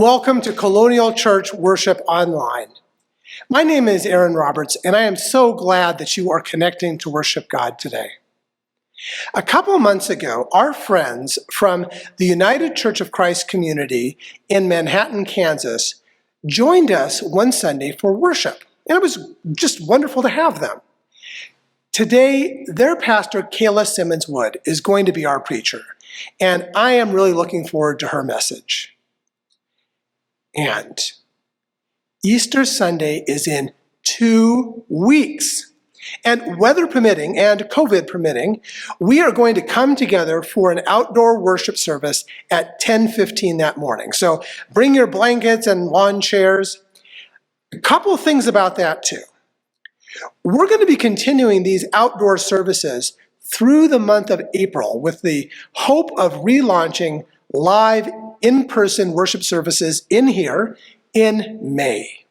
Welcome to Colonial Church Worship Online. My name is Aaron Roberts, and I am so glad that you are connecting to worship God today. A couple months ago, our friends from the United Church of Christ community in Manhattan, Kansas, joined us one Sunday for worship, and it was just wonderful to have them. Today, their pastor, Kayla Simmons Wood, is going to be our preacher, and I am really looking forward to her message. And Easter Sunday is in 2 weeks. And weather permitting and COVID permitting, we are going to come together for an outdoor worship service at 10:15 that morning. So bring your blankets and lawn chairs. A couple things about that too. We're going to be continuing these outdoor services through the month of April with the hope of relaunching live in-person worship services in here in May.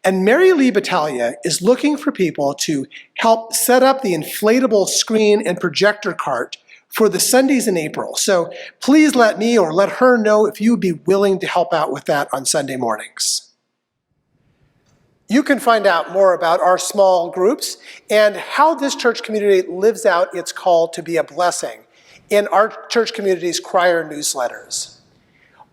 And Mary Lee Battaglia is looking for people to help set up the inflatable screen and projector cart for the Sundays in April. So please let me or let her know if you would be willing to help out with that on Sunday mornings. You can find out more about our small groups and how this church community lives out its call to be a blessing in our church community's crier newsletters.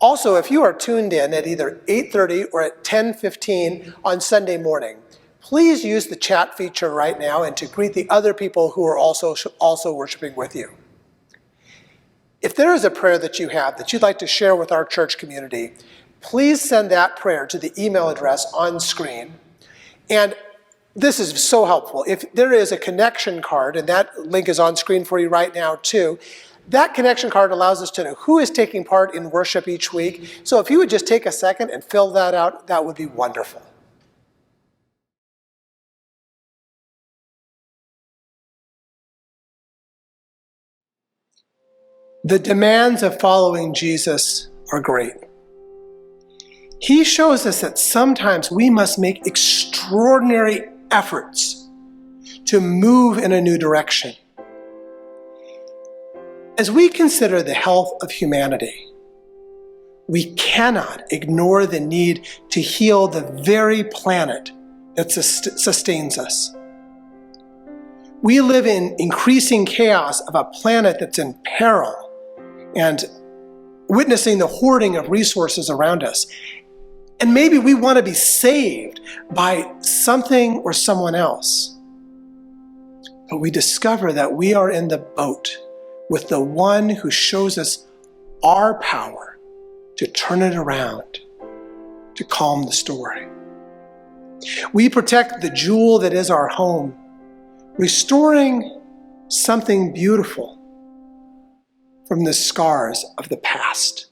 Also, if you are tuned in at either 8:30 or at 10:15 on Sunday morning, please use the chat feature right now and to greet the other people who are also worshiping with you. If there is a prayer that you have that you'd like to share with our church community, please send that prayer to the email address on screen. And this is so helpful. If there is a connection card, and that link is on screen for you right now too, that connection card allows us to know who is taking part in worship each week. So if you would just take a second and fill that out, that would be wonderful. The demands of following Jesus are great. He shows us that sometimes we must make extraordinary efforts to move in a new direction. As we consider the health of humanity, we cannot ignore the need to heal the very planet that sustains us. We live in increasing chaos of a planet that's in peril and witnessing the hoarding of resources around us. And maybe we want to be saved by something or someone else. But we discover that we are in the boat with the one who shows us our power to turn it around, to calm the story. We protect the jewel that is our home, restoring something beautiful from the scars of the past.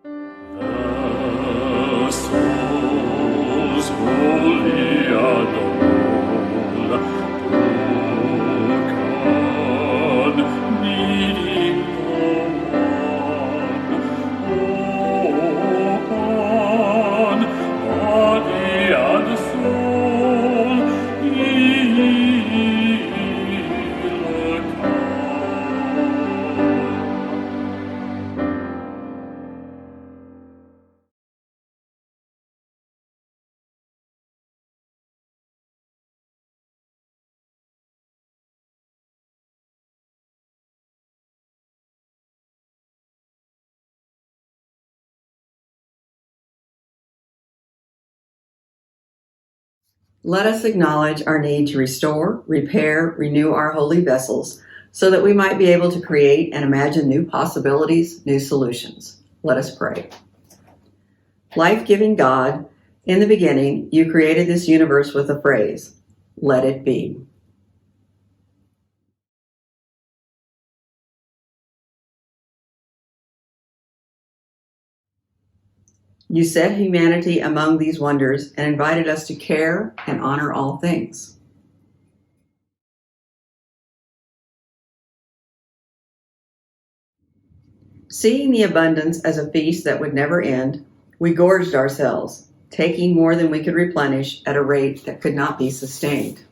The soul's holy adore, broken, needing the one, body and soul, heal come. Let us acknowledge our need to restore, repair, renew our holy vessels so that we might be able to create and imagine new possibilities, new solutions. Let us pray. Life-giving God, in the beginning, you created this universe with a phrase, let it be. You set humanity among these wonders and invited us to care and honor all things. Seeing the abundance as a feast that would never end, we gorged ourselves, taking more than we could replenish at a rate that could not be sustained.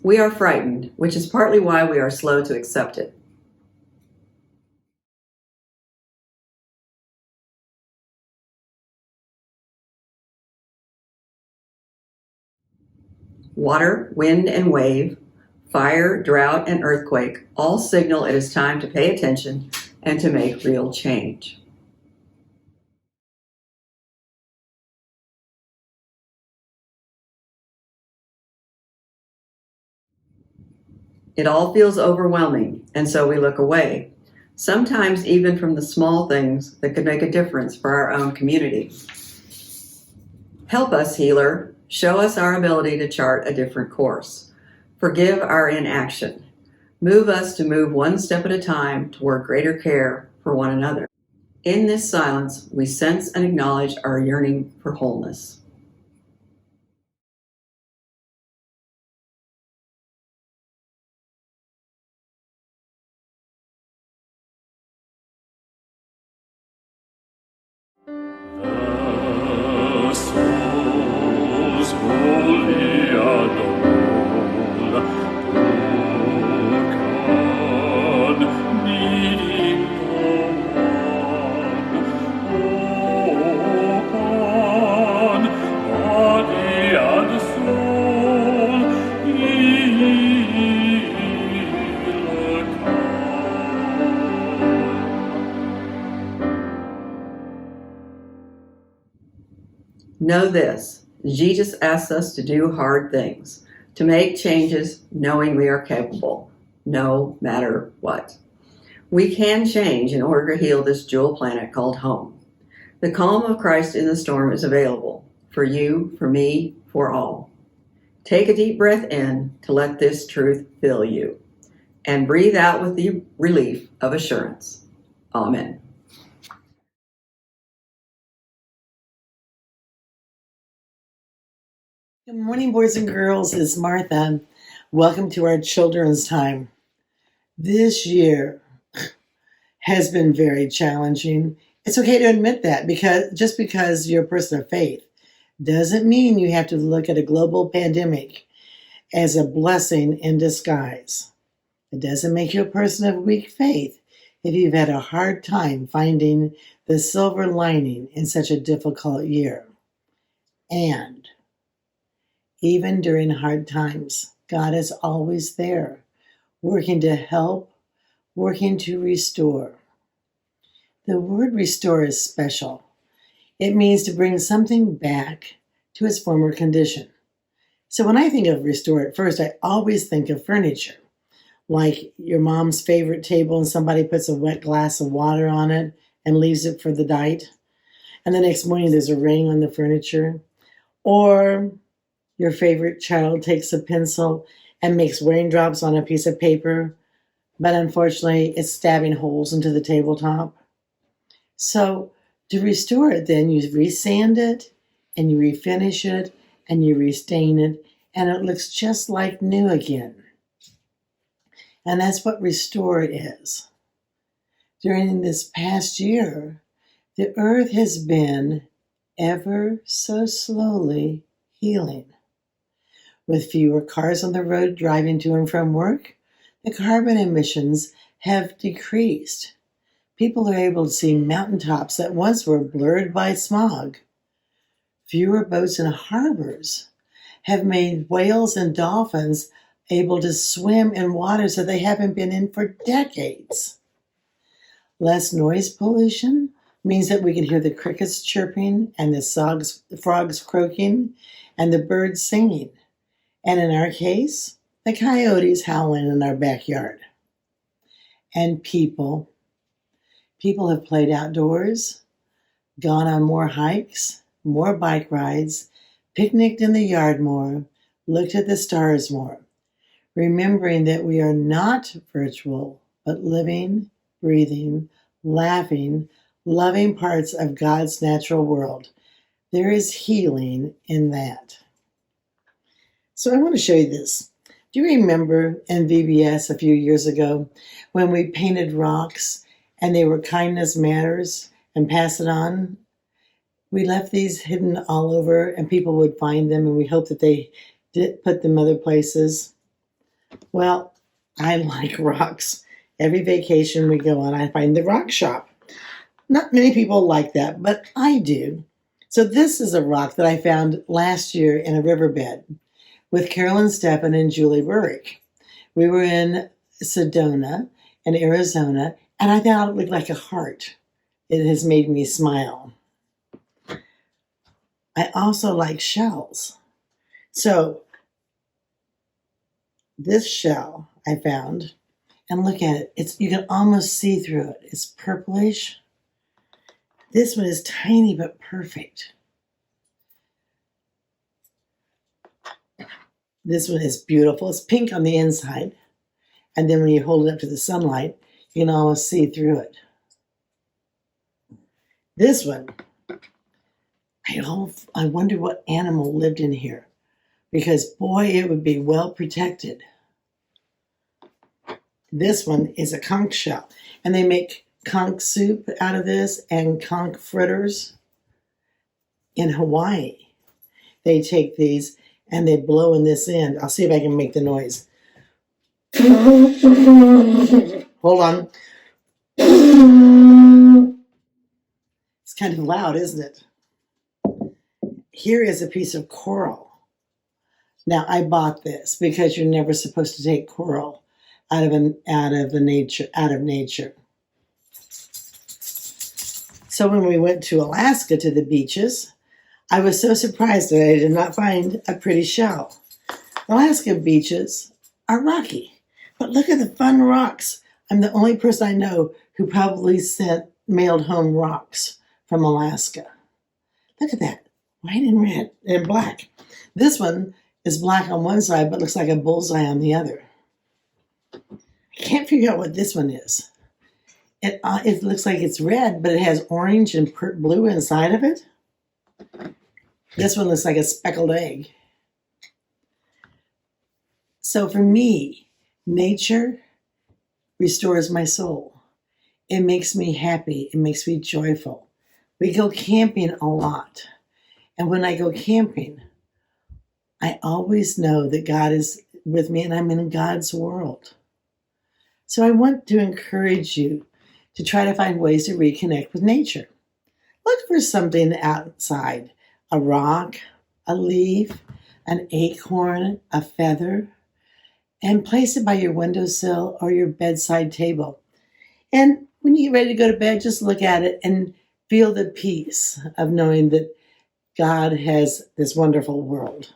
We are frightened, which is partly why we are slow to accept it. Water, wind, and wave, fire, drought, and earthquake all signal it is time to pay attention and to make real change. It all feels overwhelming, and so we look away, sometimes even from the small things that could make a difference for our own community. Help us, Healer. Show us our ability to chart a different course. Forgive our inaction. Move us to move one step at a time toward greater care for one another. In this silence, we sense and acknowledge our yearning for wholeness. The soul's holy adore, broken, needing the one, open, body and soul, healer come. Know this, Jesus asks us to do hard things, to make changes knowing we are capable, no matter what. We can change in order to heal this jewel planet called home. The calm of Christ in the storm is available for you, for me, for all. Take a deep breath in to let this truth fill you, and breathe out with the relief of assurance. Amen. Good morning, boys and girls. It's Martha. Welcome to our children's time. This year has been very challenging. It's okay to admit that, because just because you're a person of faith doesn't mean you have to look at a global pandemic as a blessing in disguise. It doesn't make you a person of weak faith if you've had a hard time finding the silver lining in such a difficult year. And even during hard times, God is always there, working to help, working to restore. The word restore is special. It means to bring something back to its former condition. So when I think of restore at first, I always think of furniture, like your mom's favorite table and somebody puts a wet glass of water on it and leaves it for the night. And the next morning there's a ring on the furniture. Or your favorite child takes a pencil and makes raindrops on a piece of paper, but unfortunately it's stabbing holes into the tabletop. So to restore it, then you resand it and you refinish it and you restain it, and it looks just like new again. And that's what restore is. During this past year, the earth has been ever so slowly healing. With fewer cars on the road driving to and from work, the carbon emissions have decreased. People are able to see mountaintops that once were blurred by smog. Fewer boats in harbors have made whales and dolphins able to swim in waters that they haven't been in for decades. Less noise pollution means that we can hear the crickets chirping and the frogs croaking and the birds singing. And in our case, the coyotes howling in our backyard. And people have played outdoors, gone on more hikes, more bike rides, picnicked in the yard more, looked at the stars more, remembering that we are not virtual, but living, breathing, laughing, loving parts of God's natural world. There is healing in that. So I want to show you this. Do you remember in VBS a few years ago when we painted rocks and they were kindness matters and pass it on? We left these hidden all over and people would find them, and we hoped that they did put them other places. Well, I like rocks. Every vacation we go on, I find the rock shop. Not many people like that, but I do. So this is a rock that I found last year in a riverbed with Carolyn Steppen and Julie Burrick. We were in Sedona in Arizona, and I thought it looked like a heart. It has made me smile. I also like shells. So this shell I found, and look at it. You can almost see through it. It's purplish. This one is tiny but perfect. This one is beautiful. It's pink on the inside. And then when you hold it up to the sunlight, you can almost see through it. This one, I wonder what animal lived in here. Because, boy, it would be well protected. This one is a conch shell. And they make conch soup out of this and conch fritters in Hawaii. They take these and they blow in this end. I'll see if I can make the noise. Hold on. It's kind of loud, isn't it? Here is a piece of coral. Now, I bought this because you're never supposed to take coral out of nature. So when we went to Alaska to the beaches, I was so surprised that I did not find a pretty shell. Alaska beaches are rocky, but look at the fun rocks. I'm the only person I know who probably mailed home rocks from Alaska. Look at that, white and red and black. This one is black on one side, but looks like a bullseye on the other. I can't figure out what this one is. It looks like it's red, but it has orange and blue inside of it. This one looks like a speckled egg. So for me, nature restores my soul. It makes me happy. It makes me joyful. We go camping a lot. And when I go camping, I always know that God is with me and I'm in God's world. So I want to encourage you to try to find ways to reconnect with nature. Look for something outside, a rock, a leaf, an acorn, a feather, and place it by your windowsill or your bedside table. And when you get ready to go to bed, just look at it and feel the peace of knowing that God has this wonderful world.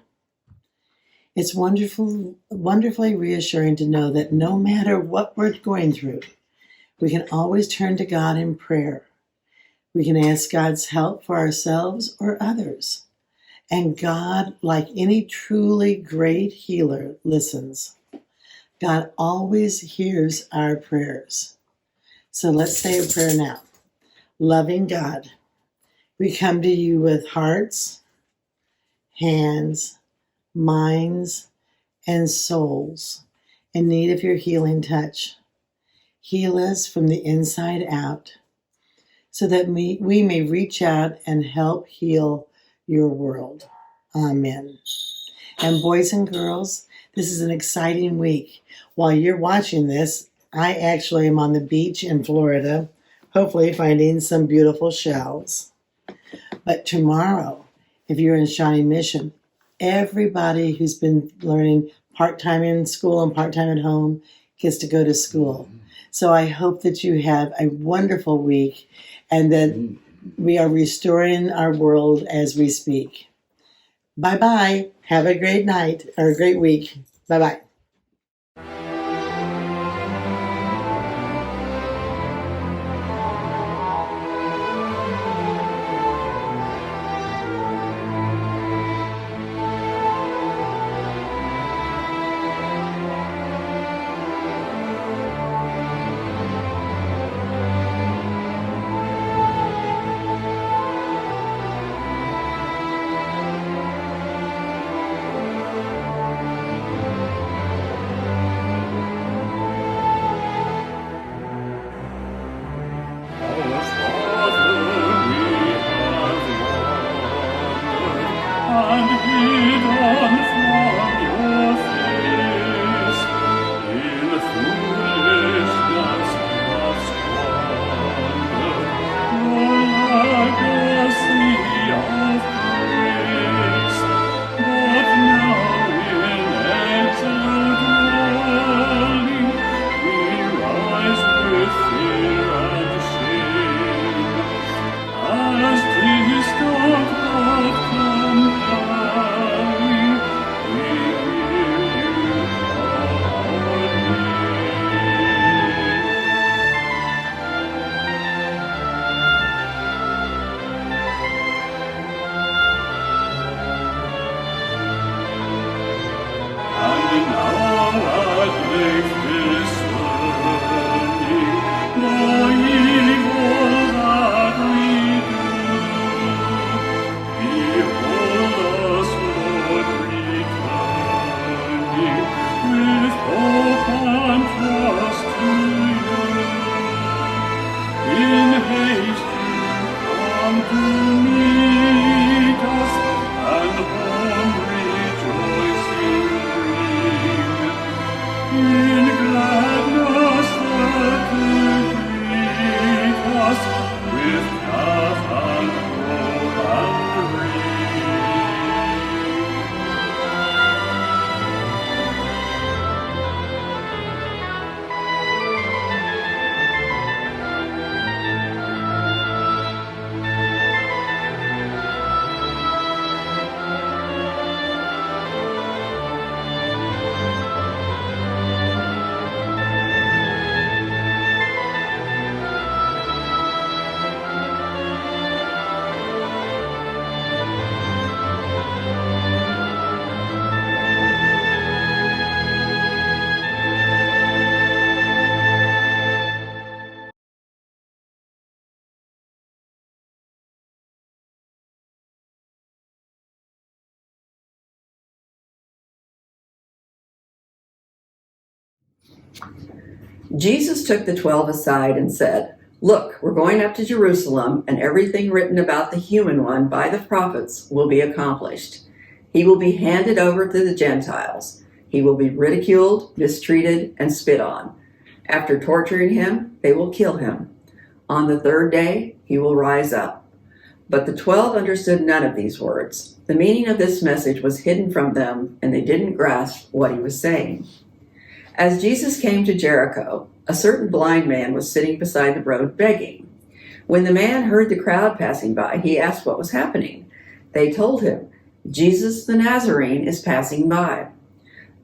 It's wonderfully reassuring to know that no matter what we're going through, we can always turn to God in prayer. We can ask God's help for ourselves or others. And God, like any truly great healer, listens. God always hears our prayers. So let's say a prayer now. Loving God, we come to you with hearts, hands, minds, and souls in need of your healing touch. Heal us from the inside out so that we may reach out and help heal your world. Amen. And boys and girls, this is an exciting week. While you're watching this, I actually am on the beach in Florida, hopefully finding some beautiful shells. But tomorrow, if you're in Shawnee Mission, everybody who's been learning part-time in school and part-time at home gets to go to school. So I hope that you have a wonderful week and that we are restoring our world as we speak. Bye-bye. Have a great night or a great week. Bye-bye. Jesus took the 12 aside and said, "Look, we're going up to Jerusalem, and everything written about the human one by the prophets will be accomplished. He will be handed over to the Gentiles. He will be ridiculed, mistreated, and spit on. After torturing him, they will kill him. On the third day, he will rise up." But the 12 understood none of these words. The meaning of this message was hidden from them, and they didn't grasp what he was saying. As Jesus came to Jericho, a certain blind man was sitting beside the road begging. When the man heard the crowd passing by, he asked what was happening. They told him, "Jesus the Nazarene is passing by."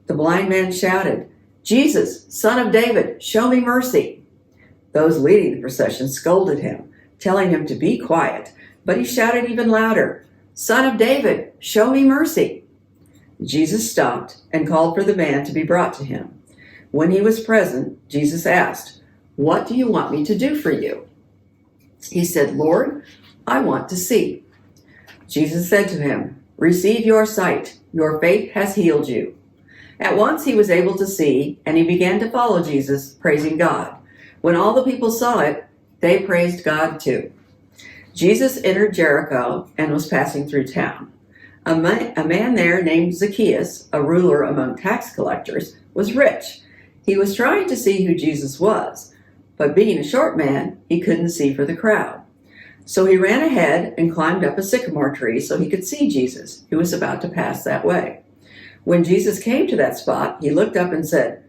The blind man shouted, "Jesus, Son of David, show me mercy." Those leading the procession scolded him, telling him to be quiet, but he shouted even louder, "Son of David, show me mercy." Jesus stopped and called for the man to be brought to him. When he was present, Jesus asked, "What do you want me to do for you?" He said, "Lord, I want to see." Jesus said to him, "Receive your sight. Your faith has healed you." At once he was able to see, and he began to follow Jesus, praising God. When all the people saw it, they praised God too. Jesus entered Jericho and was passing through town. A man there named Zacchaeus, a ruler among tax collectors, was rich. He was trying to see who Jesus was, but being a short man, he couldn't see for the crowd. So he ran ahead and climbed up a sycamore tree so he could see Jesus, who was about to pass that way. When Jesus came to that spot, he looked up and said,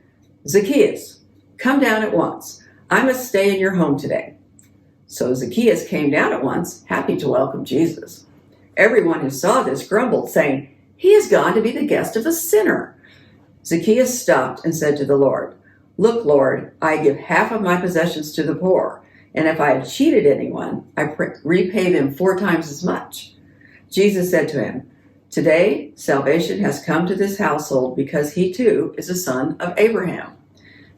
"Zacchaeus, come down at once. I must stay in your home today." So Zacchaeus came down at once, happy to welcome Jesus. Everyone who saw this grumbled, saying, "He has gone to be the guest of a sinner." Zacchaeus stopped and said to the Lord, "Look, Lord, I give half of my possessions to the poor, and if I have cheated anyone, I repay them 4 times as much." Jesus said to him, "Today salvation has come to this household because he too is a son of Abraham.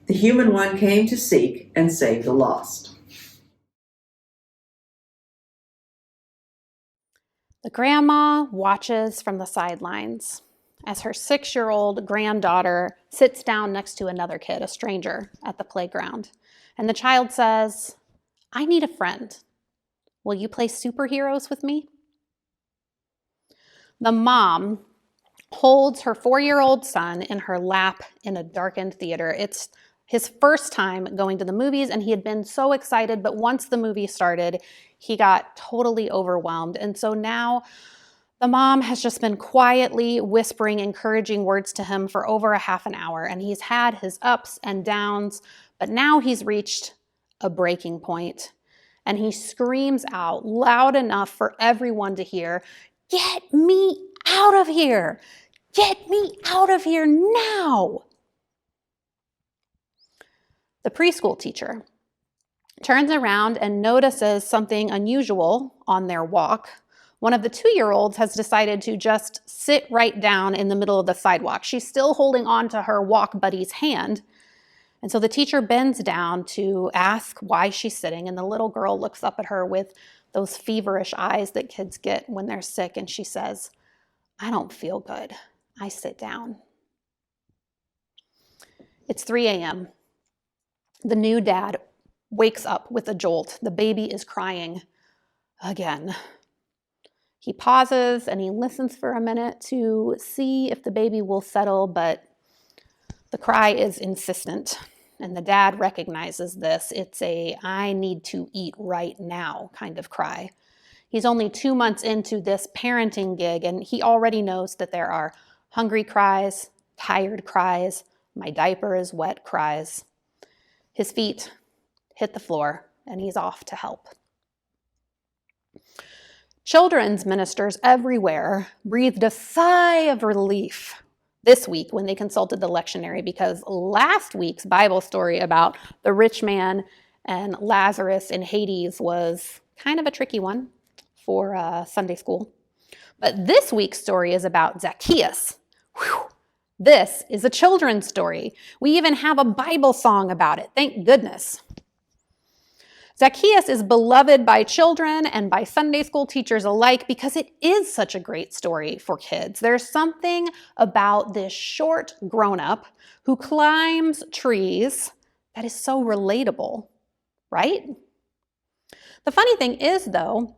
The human one came to seek and save the lost." The grandma watches from the sidelines as her 6-year-old granddaughter sits down next to another kid, a stranger, at the playground. And the child says, "I need a friend. Will you play superheroes with me?" The mom holds her 4-year-old son in her lap in a darkened theater. It's his first time going to the movies, and he had been so excited, but once the movie started, he got totally overwhelmed. And so now the mom has just been quietly whispering encouraging words to him for over a half an hour, and he's had his ups and downs, but now he's reached a breaking point, and he screams out loud enough for everyone to hear, "Get me out of here! Get me out of here now!" The preschool teacher turns around and notices something unusual on their walk. One of the 2-year-olds has decided to just sit right down in the middle of the sidewalk. She's still holding on to her walk buddy's hand. And so the teacher bends down to ask why she's sitting, and the little girl looks up at her with those feverish eyes that kids get when they're sick, and she says, "I don't feel good. I sit down." It's 3 a.m. The new dad wakes up with a jolt. The baby is crying again. He pauses and he listens for a minute to see if the baby will settle, but the cry is insistent. And the dad recognizes this. It's a "I need to eat right now" kind of cry. He's only 2 months into this parenting gig, and he already knows that there are hungry cries, tired cries, "my diaper is wet" cries. His feet hit the floor, and he's off to help. Children's ministers everywhere breathed a sigh of relief this week when they consulted the lectionary, because last week's Bible story about the rich man and Lazarus in Hades was kind of a tricky one for Sunday school. But this week's story is about Zacchaeus. Whew. This is a children's story. We even have a Bible song about it. Thank goodness. Zacchaeus is beloved by children and by Sunday school teachers alike because it is such a great story for kids. There's something about this short grown-up who climbs trees that is so relatable, right? The funny thing is, though,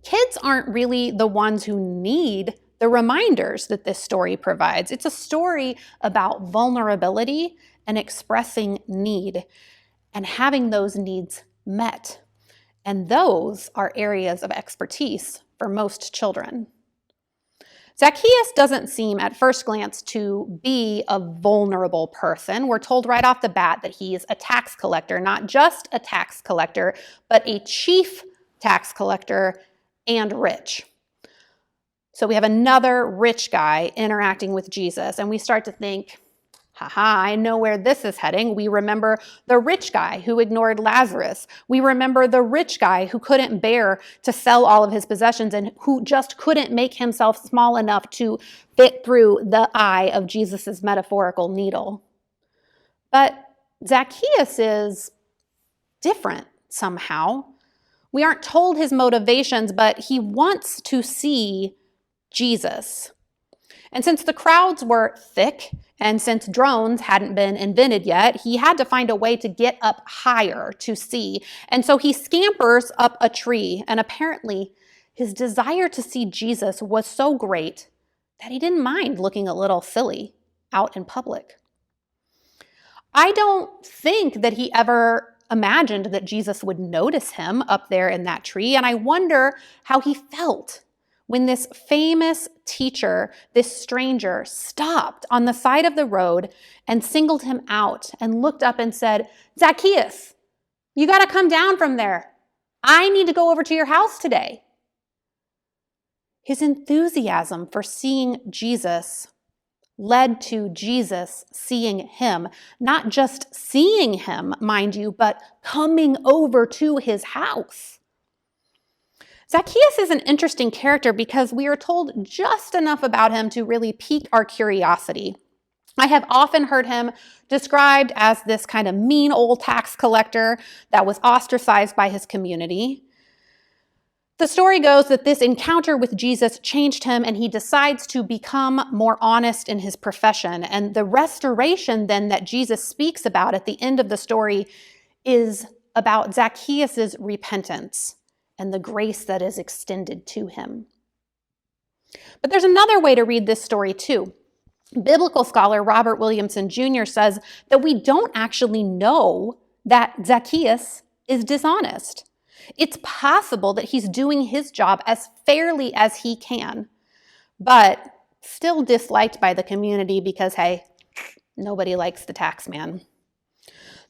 kids aren't really the ones who need the reminders that this story provides. It's a story about vulnerability and expressing need and having those needs met. And those are areas of expertise for most children. Zacchaeus doesn't seem at first glance to be a vulnerable person. We're told right off the bat that he is a tax collector, not just a tax collector, but a chief tax collector and rich. So we have another rich guy interacting with Jesus, and we start to think, I know where this is heading. We remember the rich guy who ignored Lazarus. We remember the rich guy who couldn't bear to sell all of his possessions and who just couldn't make himself small enough to fit through the eye of Jesus's metaphorical needle. But Zacchaeus is different somehow. We aren't told his motivations, but he wants to see Jesus. And since the crowds were thick, and since drones hadn't been invented yet, he had to find a way to get up higher to see. And so he scampers up a tree, and apparently his desire to see Jesus was so great that he didn't mind looking a little silly out in public. I don't think that he ever imagined that Jesus would notice him up there in that tree, and I wonder how he felt when this famous teacher, this stranger, stopped on the side of the road and singled him out and looked up and said, "Zacchaeus, you got to come down from there. I need to go over to your house today." His enthusiasm for seeing Jesus led to Jesus seeing him, not just seeing him, mind you, but coming over to his house. Zacchaeus is an interesting character because we are told just enough about him to really pique our curiosity. I have often heard him described as this kind of mean old tax collector that was ostracized by his community. The story goes that this encounter with Jesus changed him and he decides to become more honest in his profession. And the restoration then that Jesus speaks about at the end of the story is about Zacchaeus' repentance and the grace that is extended to him. But there's another way to read this story too. Biblical scholar Robert Williamson Jr. says that we don't actually know that Zacchaeus is dishonest. It's possible that he's doing his job as fairly as he can, but still disliked by the community because, hey, nobody likes the tax man.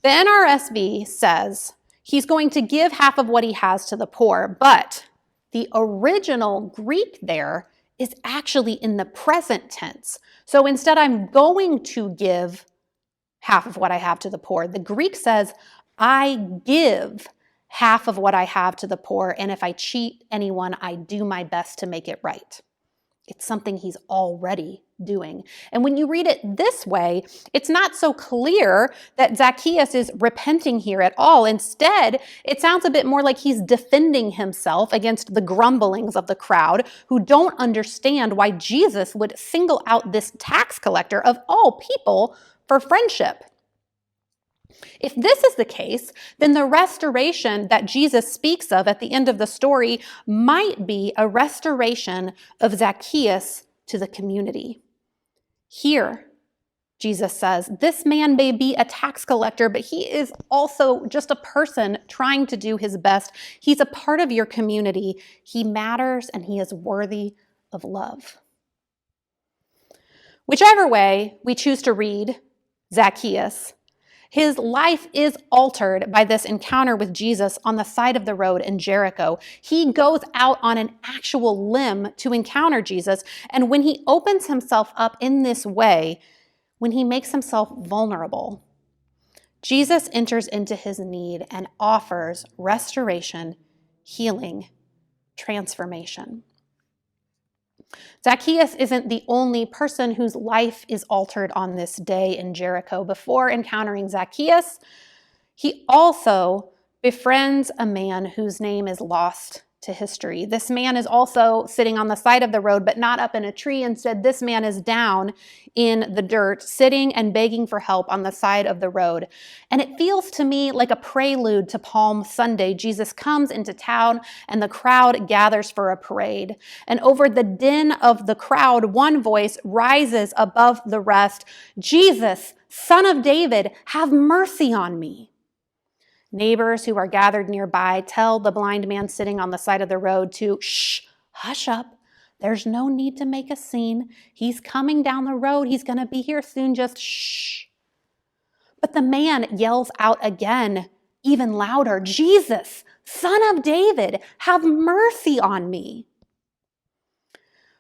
The NRSV says he's going to give half of what he has to the poor, but the original Greek there is actually in the present tense. So instead, I'm going to give half of what I have to the poor. The Greek says, I give half of what I have to the poor, and if I cheat anyone, I do my best to make it right. It's something he's already doing. And when you read it this way, it's not so clear that Zacchaeus is repenting here at all. Instead, it sounds a bit more like he's defending himself against the grumblings of the crowd who don't understand why Jesus would single out this tax collector of all people for friendship. If this is the case, then the restoration that Jesus speaks of at the end of the story might be a restoration of Zacchaeus to the community. Here, Jesus says, this man may be a tax collector, but he is also just a person trying to do his best. He's a part of your community. He matters and he is worthy of love. Whichever way we choose to read Zacchaeus, his life is altered by this encounter with Jesus on the side of the road in Jericho. He goes out on an actual limb to encounter Jesus, and when he opens himself up in this way, when he makes himself vulnerable, Jesus enters into his need and offers restoration, healing, transformation. Zacchaeus isn't the only person whose life is altered on this day in Jericho. Before encountering Zacchaeus, he also befriends a man whose name is lost to history. This man is also sitting on the side of the road, but not up in a tree. Instead, this man is down in the dirt, sitting and begging for help on the side of the road. And it feels to me like a prelude to Palm Sunday. Jesus comes into town and the crowd gathers for a parade. And over the din of the crowd, one voice rises above the rest: "Jesus, Son of David, have mercy on me." Neighbors who are gathered nearby tell the blind man sitting on the side of the road to hush up. There's no need to make a scene. He's coming down the road. He's going to be here soon. Just shh. But the man yells out again, even louder: "Jesus, Son of David, have mercy on me."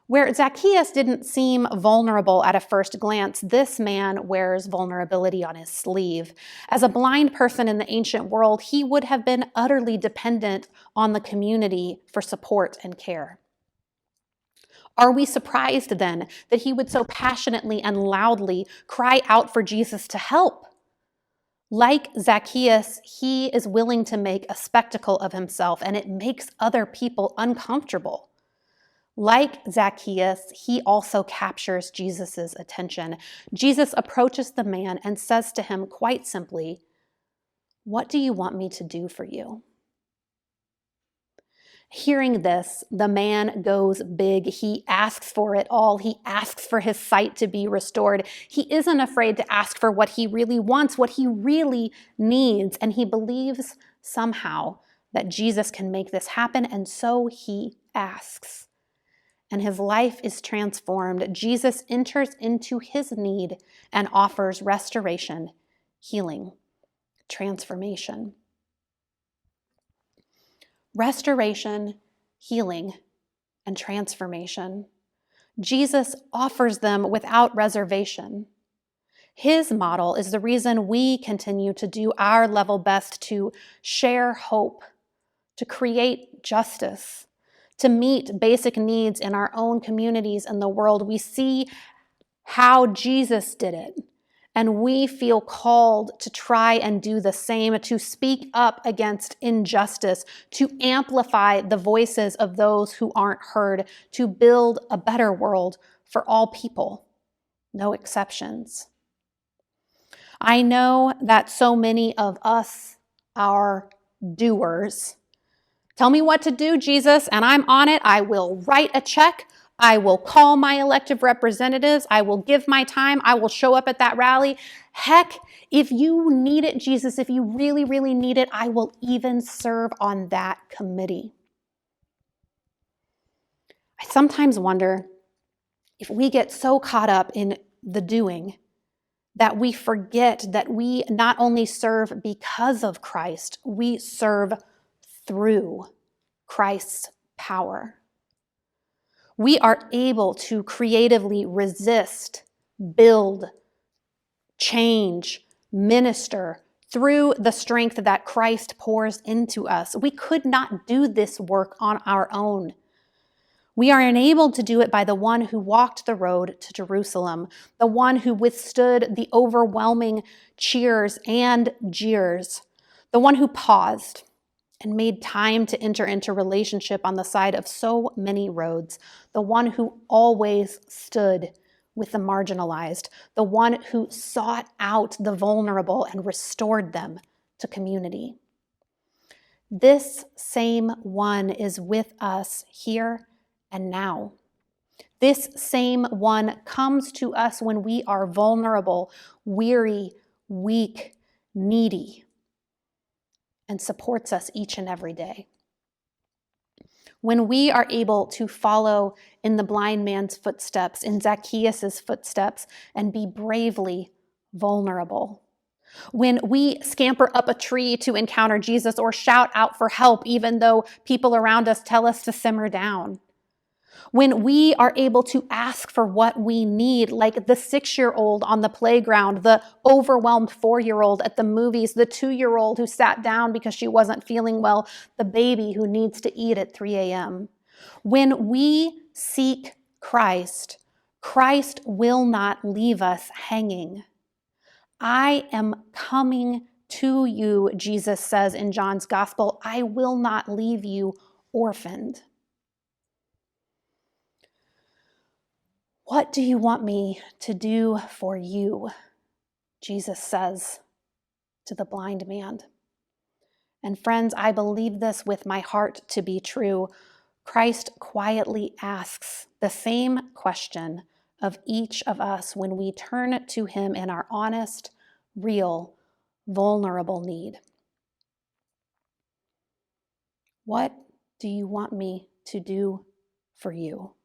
Where Zacchaeus didn't seem vulnerable at a first glance, this man wears vulnerability on his sleeve. As a blind person in the ancient world, he would have been utterly dependent on the community for support and care. Are we surprised then that he would so passionately and loudly cry out for Jesus to help? Like Zacchaeus, he is willing to make a spectacle of himself, and it makes other people uncomfortable. Like Zacchaeus, he also captures Jesus' attention. Jesus approaches the man and says to him quite simply, "What do you want me to do for you?" Hearing this, the man goes big. He asks for it all. He asks for his sight to be restored. He isn't afraid to ask for what he really wants, what he really needs, and he believes somehow that Jesus can make this happen, and so he asks. And his life is transformed. Jesus enters into his need and offers restoration, healing, transformation. Restoration, healing, and transformation. Jesus offers them without reservation. His model is the reason we continue to do our level best to share hope, to create justice, to meet basic needs in our own communities and the world. We see how Jesus did it, and we feel called to try and do the same, to speak up against injustice, to amplify the voices of those who aren't heard, to build a better world for all people, no exceptions. I know that so many of us are doers. Tell me what to do, Jesus, and I'm on it. I will write a check. I will call my elected representatives. I will give my time. I will show up at that rally. Heck, if you need it, Jesus, if you really, really need it, I will even serve on that committee. I sometimes wonder if we get so caught up in the doing that we forget that we not only serve because of Christ, we serve through Christ's power. We are able to creatively resist, build, change, minister through the strength that Christ pours into us. We could not do this work on our own. We are enabled to do it by the one who walked the road to Jerusalem, the one who withstood the overwhelming cheers and jeers, the one who paused and made time to enter into relationship on the side of so many roads, the one who always stood with the marginalized, the one who sought out the vulnerable and restored them to community. This same one is with us here and now. This same one comes to us when we are vulnerable, weary, weak, needy, and supports us each and every day. When we are able to follow in the blind man's footsteps, in Zacchaeus' footsteps, and be bravely vulnerable. When we scamper up a tree to encounter Jesus or shout out for help, even though people around us tell us to simmer down. When we are able to ask for what we need, like the 6-year-old on the playground, the overwhelmed 4-year-old at the movies, the 2-year-old who sat down because she wasn't feeling well, the baby who needs to eat at 3 a.m. When we seek Christ, Christ will not leave us hanging. I am coming To you, Jesus says in John's gospel, I will not leave you orphaned. What do you want me to do for you? Jesus says to the blind man. And friends, I believe this with my heart to be true. Christ quietly asks the same question of each of us when we turn to him in our honest, real, vulnerable need. What do you want me to do for you?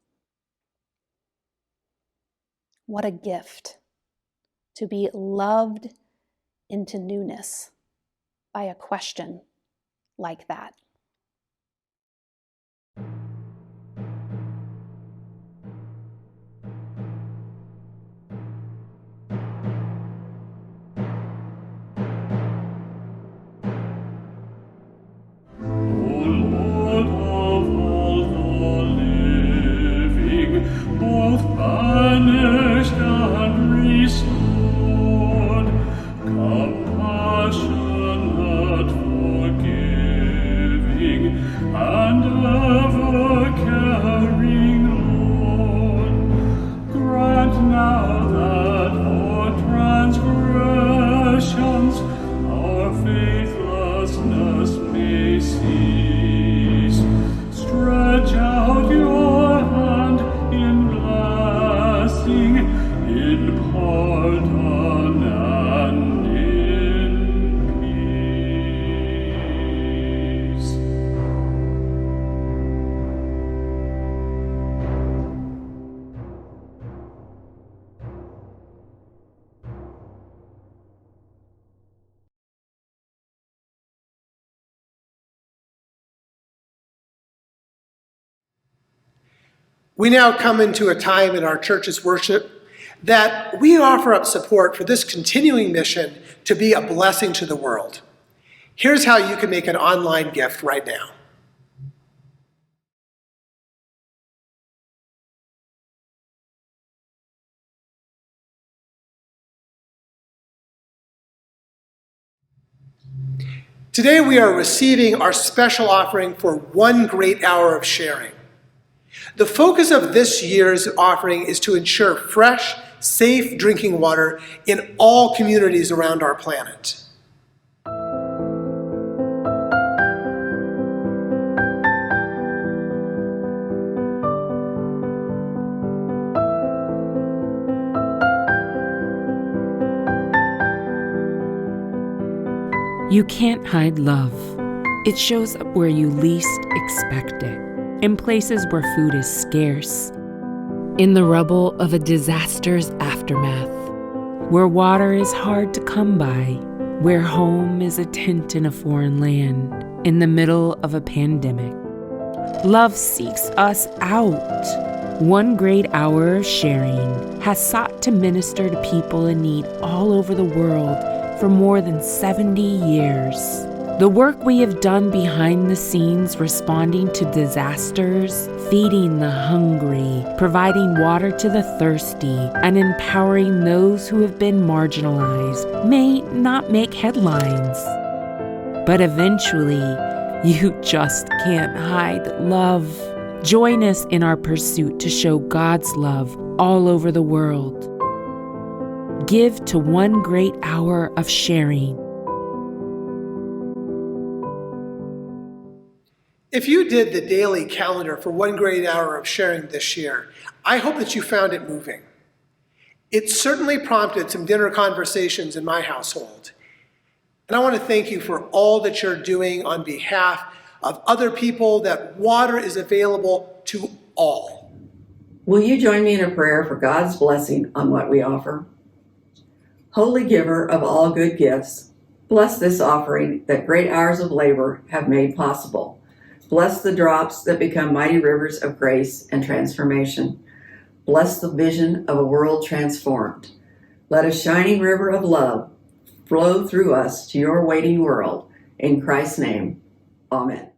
What a gift to be loved into newness by a question like that. O Lord of all the living, both banished and restored, compassionate, forgiving, and ever-caring Lord, grant now that for transgressions our faithlessness may cease. Stretch out your hand in blessing, in pardon, and in peace. We now come into a time in our church's worship that we offer up support for this continuing mission to be a blessing to the world. Here's how you can make an online gift right now. Today we are receiving our special offering for 1 great hour of sharing. The focus of this year's offering is to ensure fresh, safe drinking water in all communities around our planet. You can't hide love. It shows up where you least expect it, in places where food is scarce, in the rubble of a disaster's aftermath, where water is hard to come by, where home is a tent in a foreign land, in the middle of a pandemic. Love seeks us out. 1 great hour of sharing has sought to minister to people in need all over the world for more than 70 years. The work we have done behind the scenes, responding to disasters, feeding the hungry, providing water to the thirsty, and empowering those who have been marginalized, may not make headlines. But eventually, you just can't hide love. Join us in our pursuit to show God's love all over the world. Give to 1 great hour of sharing. If you did the daily calendar for 1 great hour of sharing this year, I hope that you found it moving. It certainly prompted some dinner conversations in my household. And I want to thank you for all that you're doing on behalf of other people, that water is available to all. Will you join me in a prayer for God's blessing on what we offer? Holy giver of all good gifts, bless this offering that great hours of labor have made possible. Bless the drops that become mighty rivers of grace and transformation. Bless the vision of a world transformed. Let a shining river of love flow through us to your waiting world. In Christ's name, amen.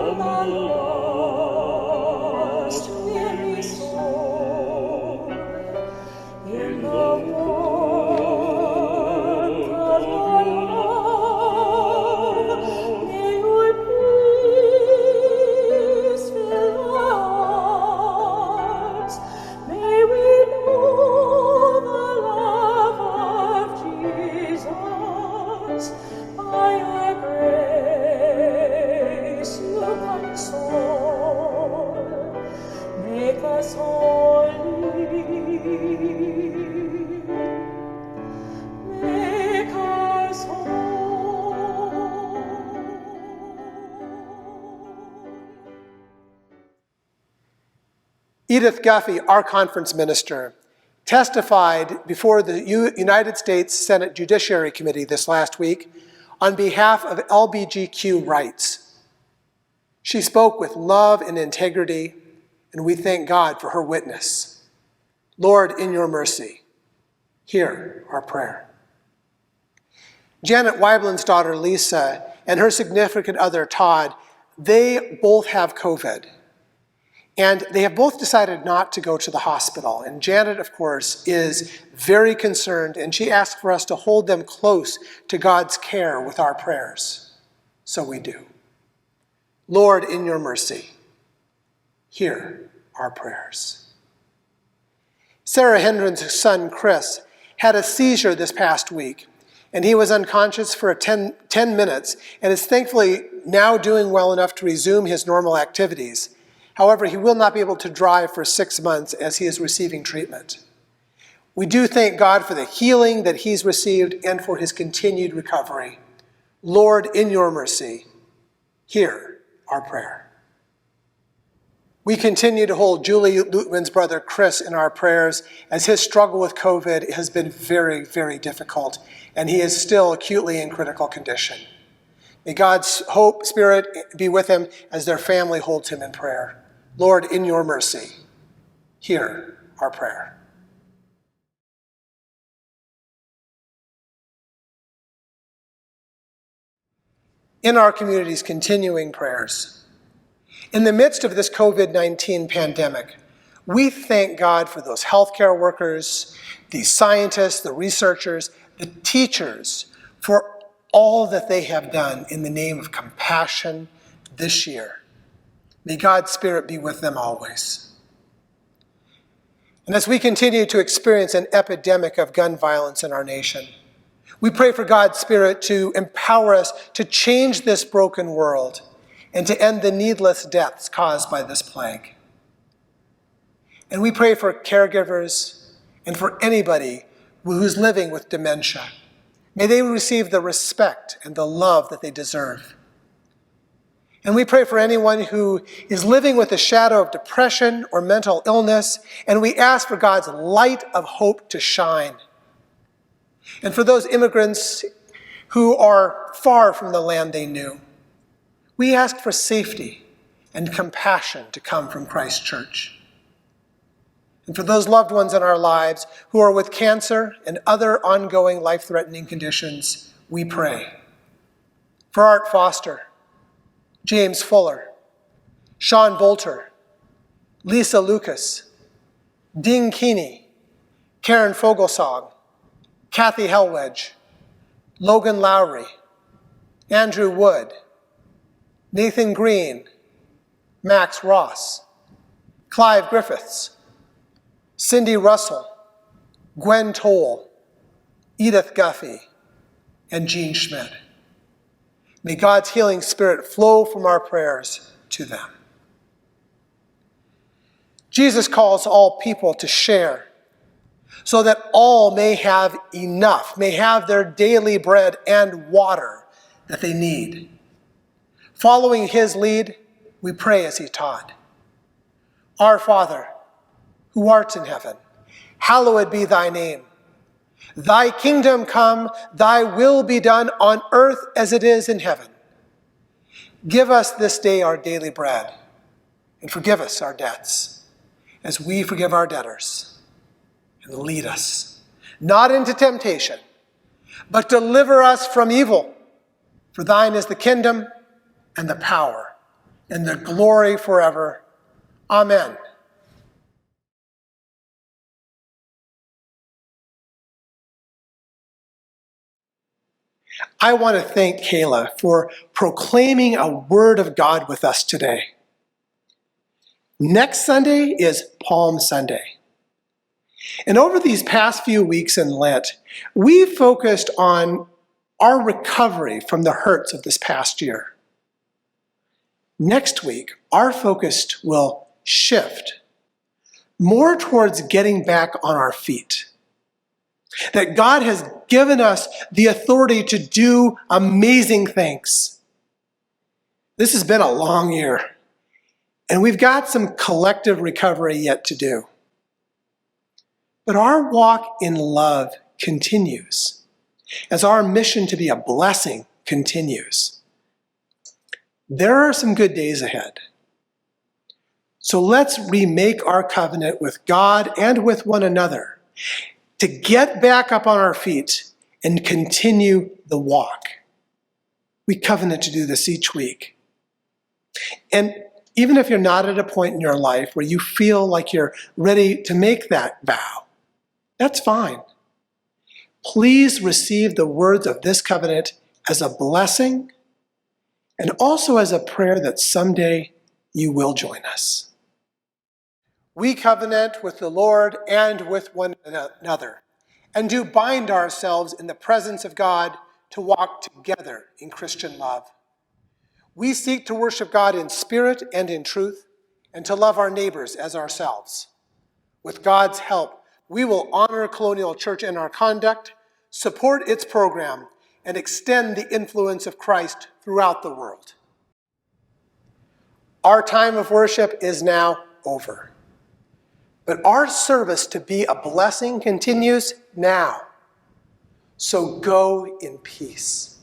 from the lost weary soul. In the warmth of your love, may your peace fill our hearts. May we know the love of Jesus. By your grace you console. Make us holy. Make us whole. Edith Guffey, our conference minister, testified before the United States Senate Judiciary Committee this last week on behalf of LGBTQ rights. She spoke with love and integrity, and we thank God for her witness. Lord, in your mercy, hear our prayer. Janet Weiblin's daughter, Lisa, and her significant other, Todd, they both have COVID. And they have both decided not to go to the hospital. And Janet, of course, is very concerned, and she asked for us to hold them close to God's care with our prayers. So we do. Lord, in your mercy, hear our prayers. Sarah Hendren's son, Chris, had a seizure this past week, and he was unconscious for 10 minutes and is thankfully now doing well enough to resume his normal activities. However, he will not be able to drive for 6 months as he is receiving treatment. We do thank God for the healing that he's received and for his continued recovery. Lord, in your mercy, hear our prayer. We continue to hold Julie Lutman's brother Chris in our prayers as his struggle with COVID has been very, very difficult, and he is still acutely in critical condition. May God's hope, spirit be with him as their family holds him in prayer. Lord, in your mercy, hear our prayer. In our community's continuing prayers, in the midst of this COVID-19 pandemic, we thank God for those healthcare workers, the scientists, the researchers, the teachers, for all that they have done in the name of compassion this year. May God's Spirit be with them always. And as we continue to experience an epidemic of gun violence in our nation, we pray for God's Spirit to empower us to change this broken world and to end the needless deaths caused by this plague. And we pray for caregivers and for anybody who's living with dementia. May they receive the respect and the love that they deserve. And we pray for anyone who is living with the shadow of depression or mental illness, and we ask for God's light of hope to shine. And for those immigrants who are far from the land they knew, we ask for safety and compassion to come from Christ's church. And for those loved ones in our lives who are with cancer and other ongoing life-threatening conditions, we pray. For Art Foster, James Fuller, Sean Bolter, Lisa Lucas, Ding Keeney, Karen Fogelsong, Kathy Hellwedge, Logan Lowry, Andrew Wood, Nathan Green, Max Ross, Clive Griffiths, Cindy Russell, Gwen Toll, Edith Guffey, and Jean Schmidt. May God's healing spirit flow from our prayers to them. Jesus calls all people to share so that all may have enough, may have their daily bread and water that they need. Following his lead, we pray as he taught. Our Father, who art in heaven, hallowed be thy name. Thy kingdom come, thy will be done on earth as it is in heaven. Give us this day our daily bread, and forgive us our debts, as we forgive our debtors. And lead us, not into temptation, but deliver us from evil. For thine is the kingdom, and the power, and the glory forever. Amen. I want to thank Kayla for proclaiming a word of God with us today. Next Sunday is Palm Sunday. And over these past few weeks in Lent, we focused on our recovery from the hurts of this past year. Next week, our focus will shift more towards getting back on our feet. That God has given us the authority to do amazing things. This has been a long year, and we've got some collective recovery yet to do. But our walk in love continues as our mission to be a blessing continues. There are some good days ahead. So let's remake our covenant with God and with one another to get back up on our feet and continue the walk. We covenant to do this each week. And even if you're not at a point in your life where you feel like you're ready to make that vow, that's fine. Please receive the words of this covenant as a blessing and also as a prayer that someday you will join us. We covenant with the Lord and with one another, and do bind ourselves in the presence of God to walk together in Christian love. We seek to worship God in spirit and in truth, and to love our neighbors as ourselves. With God's help, we will honor Colonial Church in our conduct, support its program, and extend the influence of Christ throughout the world. Our time of worship is now over. But our service to be a blessing continues now. So go in peace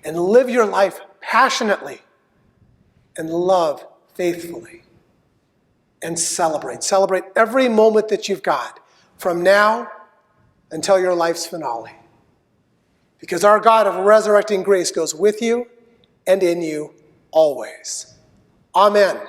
and live your life passionately and love faithfully and celebrate. Celebrate every moment that you've got from now until your life's finale. Because our God of resurrecting grace goes with you and in you always. Amen.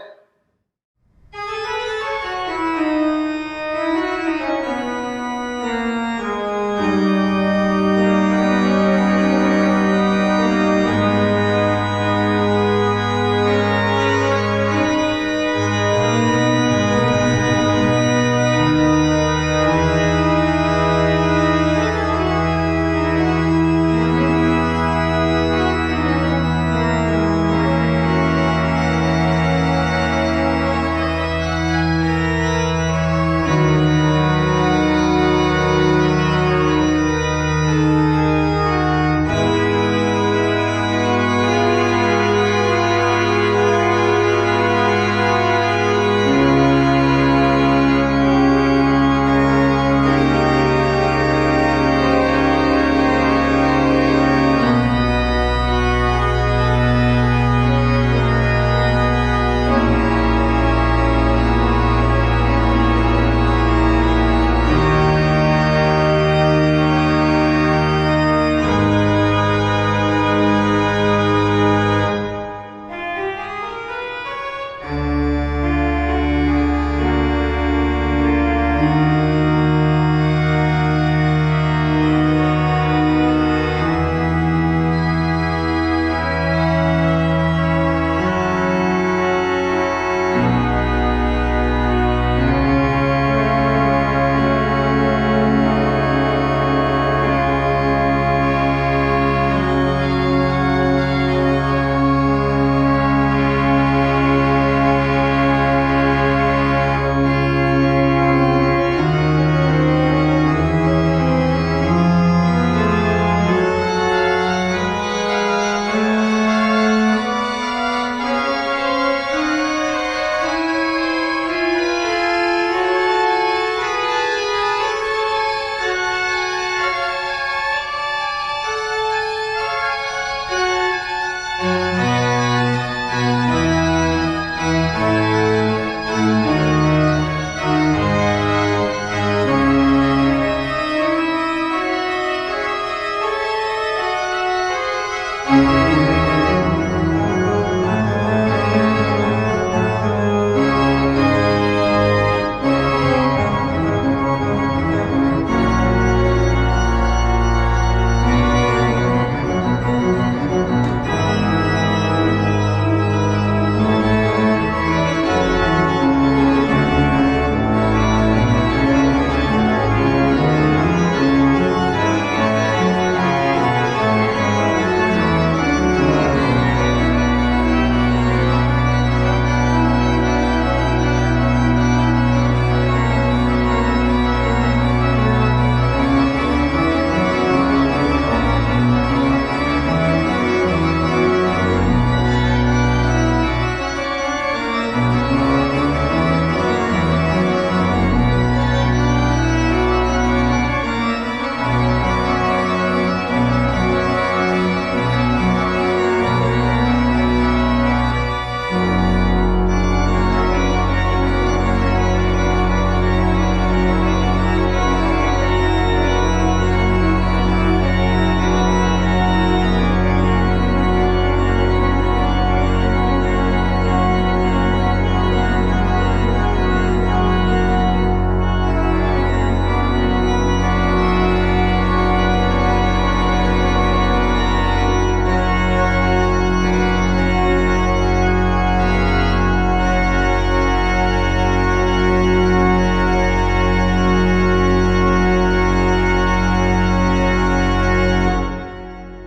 Thank you.